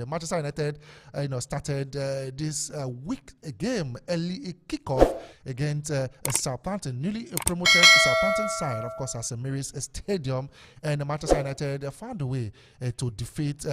Manchester United, started this week game, early kickoff against Southampton, newly promoted Southampton side, of course, as a Emirates Stadium, and Manchester United found a way to defeat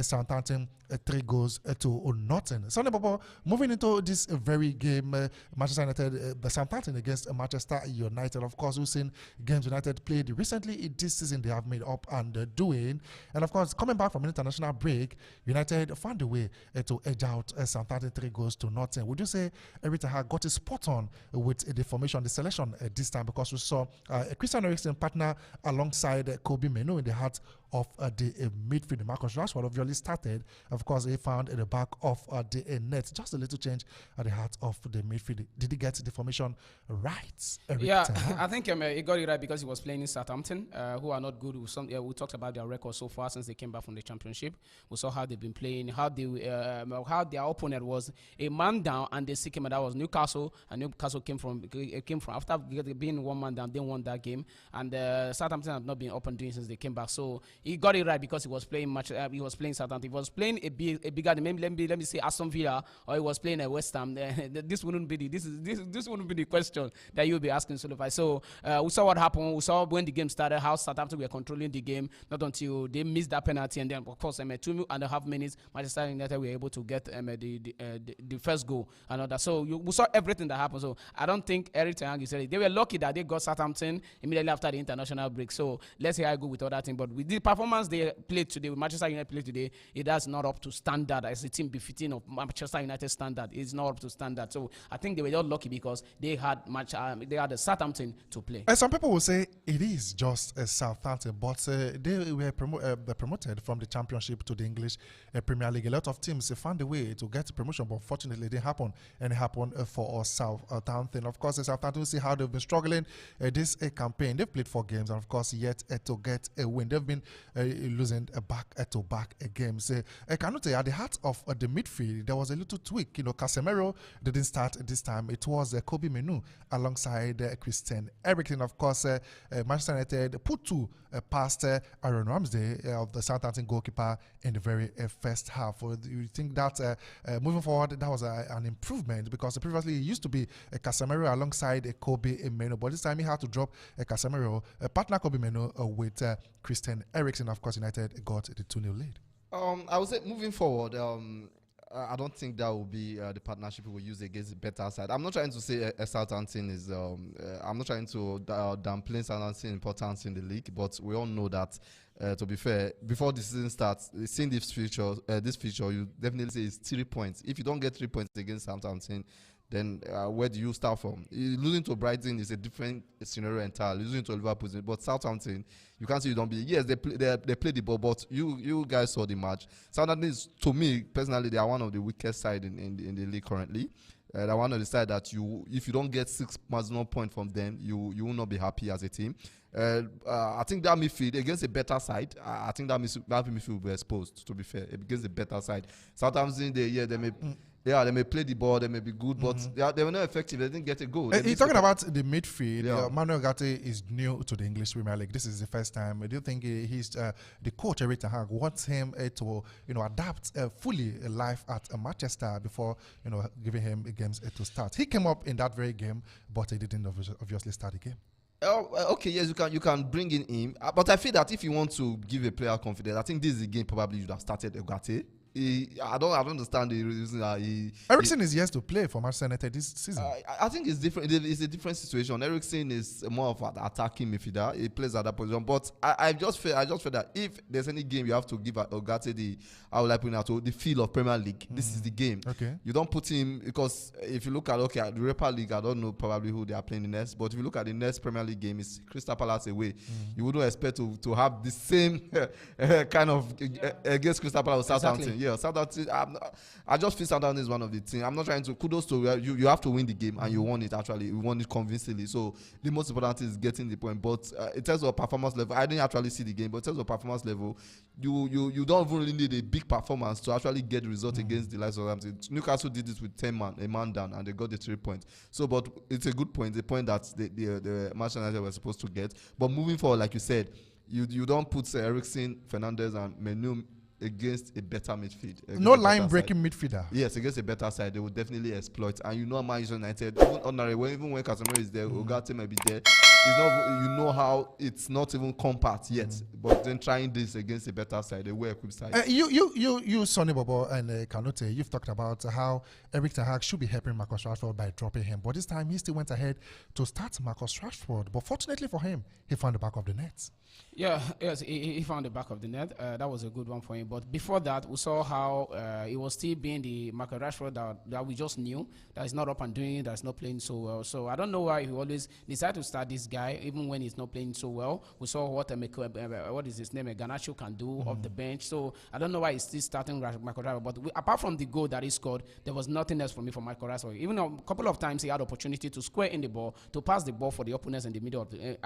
Southampton 3 goals to nothing. Sunday, Papa, moving into this very game, Manchester United, the Southampton against Manchester United. Of course, we've seen games United played recently this season. They have made up and doing, and of course, coming back from an international break, United found a way to edge out Southampton 3 goals to nothing. Would you say Erik ten Hag got it spot on with the formation, the selection this time? Because we saw Christian Eriksen partner alongside Kobe Menu in the heart of the midfield. Marcus Rashford obviously started. Of course, he found at the back of the net. Just a little change at the heart of the midfield. Did he get the formation right? Yeah, I think he got it right because he was playing in Southampton, who are not good. We talked about their record so far since they came back from the Championship. We saw how they've been playing, how their opponent was a man down, and they seek him. That was Newcastle, and Newcastle came from after being 1 man down. They won that game, and Southampton have not been up and doing since they came back. So he got it right because he was playing much. He was playing Southampton. He was playing a bigger. Maybe let me say Aston Villa, or he was playing at West Ham. This wouldn't be this wouldn't be the question that you'll be asking Solophyt. So we saw what happened. We saw when the game started how Southampton were controlling the game. Not until they missed that penalty, and then of course 2.5 minutes, Manchester United were able to get the first goal and all that. So we saw everything that happened. So I don't think Erik ten Hag said it. They were lucky that they got Southampton immediately after the international break. So let's see how I go with all that thing. But with the performance they played today, with Manchester United played today, it is not up to standard as a team befitting of Manchester United standard. It's not up to standard. So I think they were just lucky because they had the Southampton to play. Some people will say it is just Southampton, but they were promoted from the Championship to the English Premier League. A lot of teams found a way to get promotion, but unfortunately it didn't happen, and it happened for Southampton. Of course, Southampton will see how they've been struggling this campaign. They've played 4 games, and of course, yet to get a win. They've been losing back-to-back games. I cannot say at the heart of the midfield, there was a little tweak. Casemiro didn't start this time. It was Kobe Menu alongside Christian Eriksen. Of course, Manchester United put 2 past Aaron Ramsey of the Southampton goalkeeper in the very first half. You think that moving forward, that was an improvement because previously it used to be Casemiro alongside Kobe Menu, but this time he had to drop Casemiro, partner Kobe Menu with Christian Eriksen. Of course, United got the 2-0 lead. I would say moving forward, I don't think that will be the partnership we will use against the better side. I'm not trying to say Southampton is. I'm not trying to downplay Southampton's importance in the league, but we all know that. To be fair, before the season starts, seeing this feature, you definitely say it's 3 points. If you don't get 3 points against Southampton, then where do you start from? Losing to Brighton is a different scenario entirely. Losing to Liverpool, but Southampton, you can't say you don't believe. Yes, they play the ball, but you guys saw the match. Southampton is, to me personally, they are one of the weakest side in the league currently. They're one of the side that if you don't get 6 maximum points from them, you will not be happy as a team. I think that midfield against a better side, I think that midfield will be exposed. To be fair, against a better side, Southampton, they may play the ball, they may be good, but they were not effective. They didn't get a goal. You're talking about the midfield. Manuel Ugarte is new to the English Premier League. This is the first time. Do you think he's the coach, Erik ten Hag, wants him to adapt fully life at Manchester before giving him games to start? He came up in that very game, but he didn't obviously start the game. Okay, yes, you can bring in him, but I feel that if you want to give a player confidence, I think this is the game probably you should have started Ugarte. I don't understand the reason that Eriksen is yet to play for Manchester United this season. I think it's different. It's a different situation. Eriksen is more of an attacking midfielder. He plays at that position. But I just feel that if there's any game you have to give Ugarte the feel of Premier League, this is the game. Okay. You don't put him because if you look at the Europa League, I don't know probably who they are playing the next. But if you look at the next Premier League game, it's Crystal Palace away. You wouldn't expect to have the same kind of against Crystal Palace or Southampton. Exactly. Yeah, Southampton. I just feel Southampton is one of the teams. I'm not trying to kudos to you have to win the game and you won it actually. You won it convincingly. So the most important thing is getting the point. But in terms of performance level, I didn't actually see the game. But in terms of performance level, you don't even really need a big performance to actually get the result against the likes of Southampton. Newcastle did this with a man down, and they got the 3 points. So, but it's a good point. The point that the Manchester United were supposed to get. But moving forward, like you said, you don't put Eriksen, Fernandes, and Menu against a better midfield. No line breaking midfielder. Yes, against a better side, they will definitely exploit. And you know, Manchester United, even when Casemiro is there, Ugarte may be there. It's not, you know how it's not even compact yet. But then trying this against a better side, a well-equipped side. You, Sonny Bobo and Kanute, you've talked about how Eric Ten Hag should be helping Marcus Rashford by dropping him. But this time, he still went ahead to start Marcus Rashford. But fortunately for him, he found the back of the net. Yes, he found the back of the net. That was a good one for him. But before that, we saw how he was still being the Marcus Rashford that we just knew, that is not up and doing, that's not playing so well. So I don't know why he always decided to start this guy, even when he's not playing so well. We saw what is his name, Garnacho can do off the bench. So I don't know why he's still starting Marcus Rashford. But apart from the goal that he scored, there was nothing else for me for Marcus Rashford. Even a couple of times he had opportunity to square in the ball, to pass the ball for the opponents in the middle of the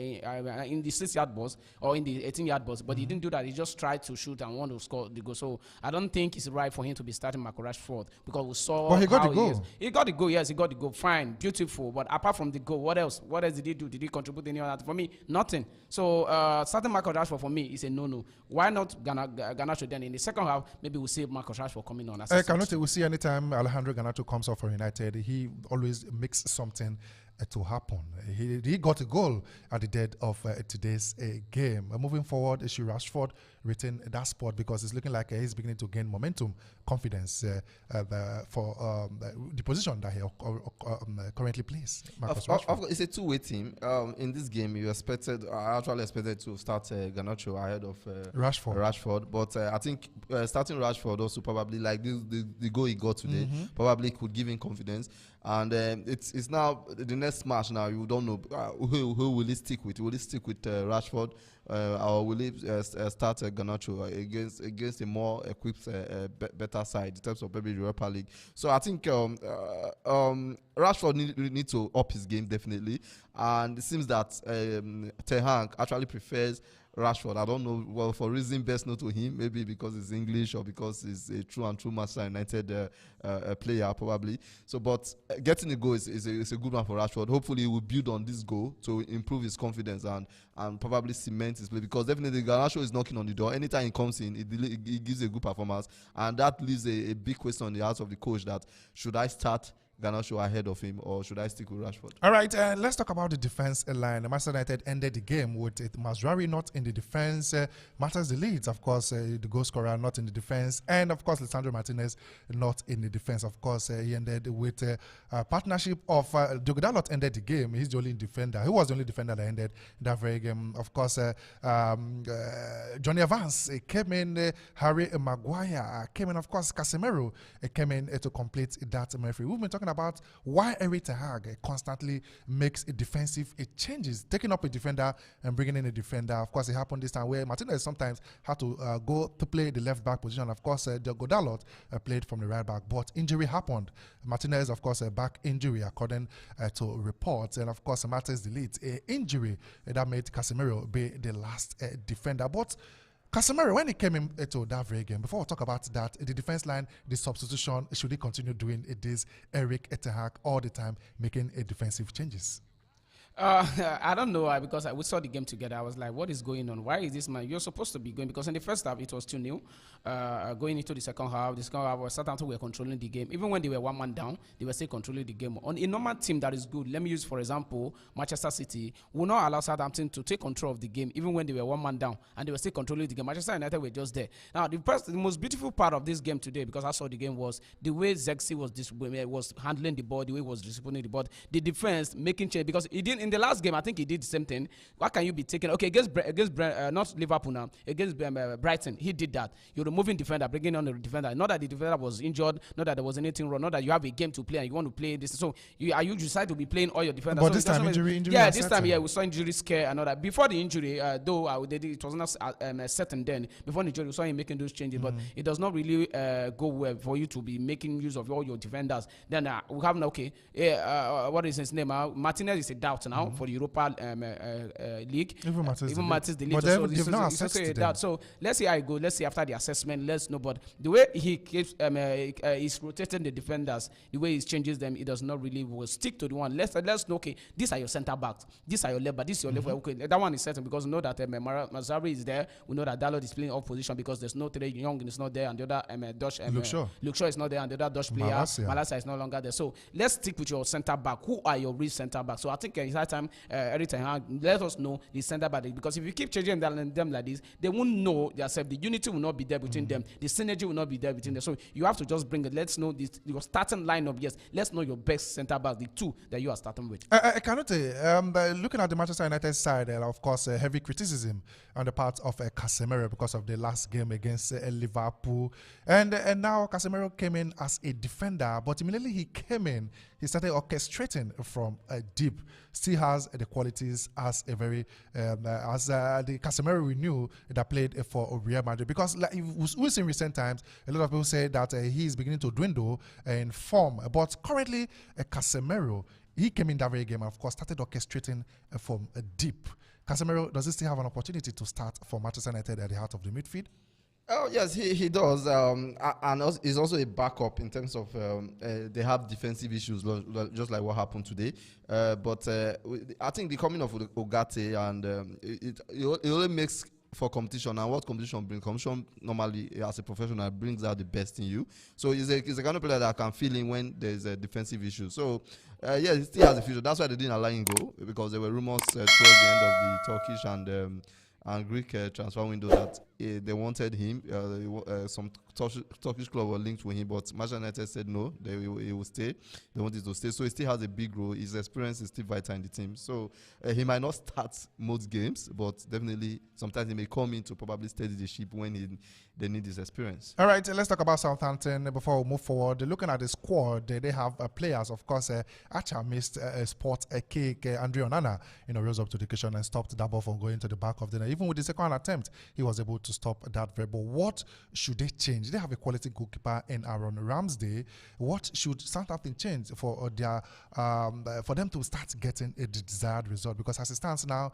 in the 6-yard box or in the 18-yard box, but he didn't do that. He just tried to shoot and want to score the goal. So I don't think it's right for him to be starting Marcus Rashford, because we saw. But he got the goal. He got the goal. Yes, he got the goal. Fine, beautiful. But apart from the goal, what else? What else did he do? Did he contribute any other? For me, nothing. So starting Marcus Rashford for me is a no-no. Why not Garnacho then in the second half? Maybe we'll see Marcus Rashford coming on. We see anytime Alejandro Garnacho comes off for United, he always makes something to happen. He got a goal at the dead of today's game. Moving forward, is Rashford retain that spot, because it's looking like he's beginning to gain momentum, confidence for the position that he currently plays. It's a two-way team. In this game, I actually expected to start Garnacho ahead of Rashford. But I think starting Rashford also probably, like the goal he got today, probably could give him confidence. And it's now the next match. Now you don't know who will he stick with. Will he stick with Rashford, or will he start Garnacho against a more equipped, better side in terms of maybe the Europa League? So I think Rashford need to up his game definitely. And it seems that Ten Hag actually prefers Rashford. I don't know, well, for reason best known to him, maybe because he's English or because he's a true Manchester United player, probably. So, but getting a goal is a good one for Rashford. Hopefully, he will build on this goal to improve his confidence and probably cement his play, because definitely Garnacho is knocking on the door. Anytime he comes in, he gives a good performance, and that leaves a big question in the heart of the coach: that should I start Garnacho ahead of him, or should I stick with Rashford? All right, let's talk about the defense line. Manchester United ended the game with Mazraoui not in the defense. Matters the leads, of course, the goal scorer not in the defense, and of course, Lisandro Martinez not in the defense. Of course, he ended with a partnership of Diogo Dalot ended the game. He's the only defender. He was the only defender that ended that very game. Of course, Johnny Evans came in. Harry Maguire came in. Of course, Casemiro came in to complete that Murphy. We've been talking about why Eric Ten Hag constantly makes defensive changes, taking up a defender and bringing in a defender. Of course, it happened this time where Martinez sometimes had to go to play the left back position. Of course, Diogo Dalot played from the right back, but injury happened. Martinez, of course, a back injury according to reports, and of course, Martinez delete an injury that made Casemiro be the last defender. But Casemiro, when he came into that very game, before we talk about that, the defense line, the substitution, should he continue doing this Eric Ten Hag all the time, making defensive changes? I don't know why, because we saw the game together. I was like, what is going on? Why is this man? You're supposed to be going, because in the first half it was 2-0. Going into the second half, Southampton were controlling the game. Even when they were one man down, they were still controlling the game. On a normal team that is good, let me use for example Manchester City, will not allow Southampton to take control of the game even when they were one man down and they were still controlling the game. Manchester United were just there. Now the most beautiful part of this game today, because I saw the game, was the way Zexi was handling the ball, the way he was distributing the ball, the defense making change, because he didn't. In the last game, I think he did the same thing. Why can you be taking against not Liverpool now, against Brighton? He did that. You're removing defender, bringing on the defender. Not that the defender was injured, not that there was anything wrong, not that you have a game to play and you want to play this. So you decide to be playing all your defenders. But so this time injury. Yeah, this time we saw injury scare and all that. Before the injury, though it was not certain then. Before the injury, we saw him making those changes, but it does not really go well for you to be making use of all your defenders. Then we have what is his name? Martinez is a doubt now. now for the Europa League. Even Matters the league. But they've not assessed them. So let's see how it goes. Let's see after the assessment. Let's know. But the way he keeps he's rotating the defenders, the way he changes them, it does not really will stick to the one. Let's know. Okay, these are your centre backs. These are your left back. This is your left back. Okay, that one is certain because we know that Mazzari is there. We know that Dalot is playing off position because there's no Trey Young is not there, and the other Dutch Luke Shaw is not there, and the other Dutch player Malacia is no longer there. So let's stick with your centre back. Who are your real centre backs? So I think it's high time every time let us know the centre back, because if you keep changing them like this, they won't know themselves. The unity will not be there between them. The synergy will not be there between them. So you have to just bring it. Let's know this, your starting lineup. Yes, let's know your best centre back, the two that you are starting with. I cannot looking at the Manchester United side, of course, heavy criticism on the part of Casemiro because of the last game against Liverpool, and now Casemiro came in as a defender, but immediately he came in, he started orchestrating from deep. Still has the qualities as a very the Casemiro we knew that played for Real Madrid, because like we've seen in recent times a lot of people say that he is beginning to dwindle in form, but currently Casemiro, he came in that very game and of course started orchestrating from deep. Casemiro, does he still have an opportunity to start for Manchester United at the heart of the midfield? Oh yes, he does, and he's also a backup in terms of they have defensive issues, just like what happened today. But I think the coming of Ogate and it only makes for competition, and what competition brings. Competition normally, as a professional, brings out the best in you. So he's a kind of player that can fill in when there's a defensive issue. So yeah, he still has a future. That's why they didn't allow him go, because there were rumors towards the end of the Turkish and Greek transfer window that they wanted him. Some Turkish club were linked with him, but Manchester United said no, he will stay. They wanted to stay. So he still has a big role. His experience is still vital in the team. So he might not start most games, but definitely sometimes he may come in to probably steady the ship when they need his experience. All right, let's talk about Southampton before we move forward. Looking at the squad, they have players, of course. Archer missed a spot, a kick. Andre Onana, rose up to the occasion and stopped that ball from going to the back of the net. Even with the second attempt, he was able to stop that very ball. What should they change? They have a quality goalkeeper in Aaron Ramsdale. What should Southampton change for them to start getting a desired result? Because as it stands now,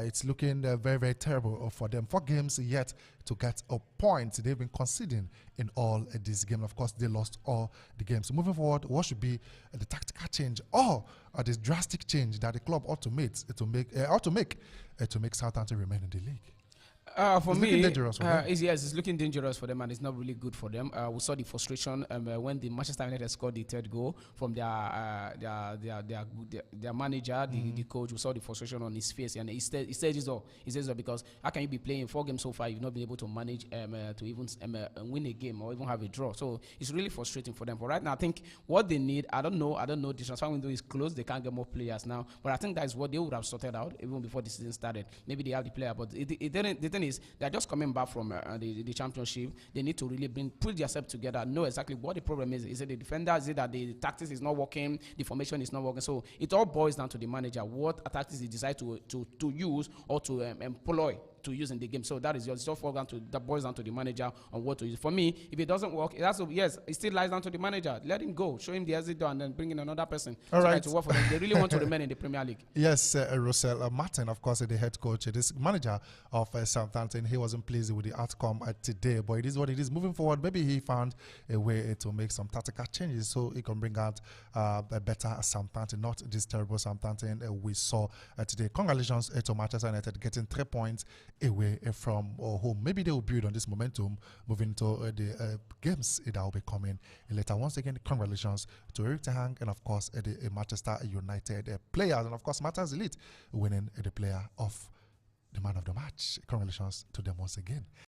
it's looking very, very terrible for them. 4 games yet to get a point. They've been conceding in all these games. Of course, they lost all the games. So moving forward, what should be the tactical change or this drastic change that the club ought to make to make Southampton remain in the league? For it's me, looking dangerous for them. It's looking dangerous for them, and it's not really good for them. We saw the frustration when the Manchester United scored the third goal from their manager, the coach. We saw the frustration on his face, and he said this all. He says that because how can you be playing 4 games so far, you've not been able to manage to even win a game or even have a draw. So it's really frustrating for them. But right now, I think what they need, I don't know. The transfer window is closed. They can't get more players now. But I think that is what they would have sorted out even before the season started. Maybe they have the player, but it didn't. The thing is, they're just coming back from the championship. They need to really put themselves together, know exactly what the problem is. Is it the defender? Is it that the tactics is not working? The formation is not working? So it all boils down to the manager. What tactics he decides to use or to employ to use in the game. So that is just that boils down to the manager on what to use. For me, if it doesn't work, it still lies down to the manager. Let him go, show him the exit door, and then bring in another person. All right. To work for them. They really want to remain in the Premier League. Yes, Russell Martin, of course, the head coach, this manager of Southampton, he wasn't pleased with the outcome today, but it is what it is. Moving forward, maybe he found a way to make some tactical changes so he can bring out a better Southampton, not this terrible Southampton we saw today. Congratulations to Manchester United getting 3 points away from home. Maybe they will build on this momentum moving to the games that will be coming later. Once again, congratulations to Eric Ten Hag and of course the Manchester United players, and of course Matters Elite winning the player of the man of the match. Congratulations to them once again.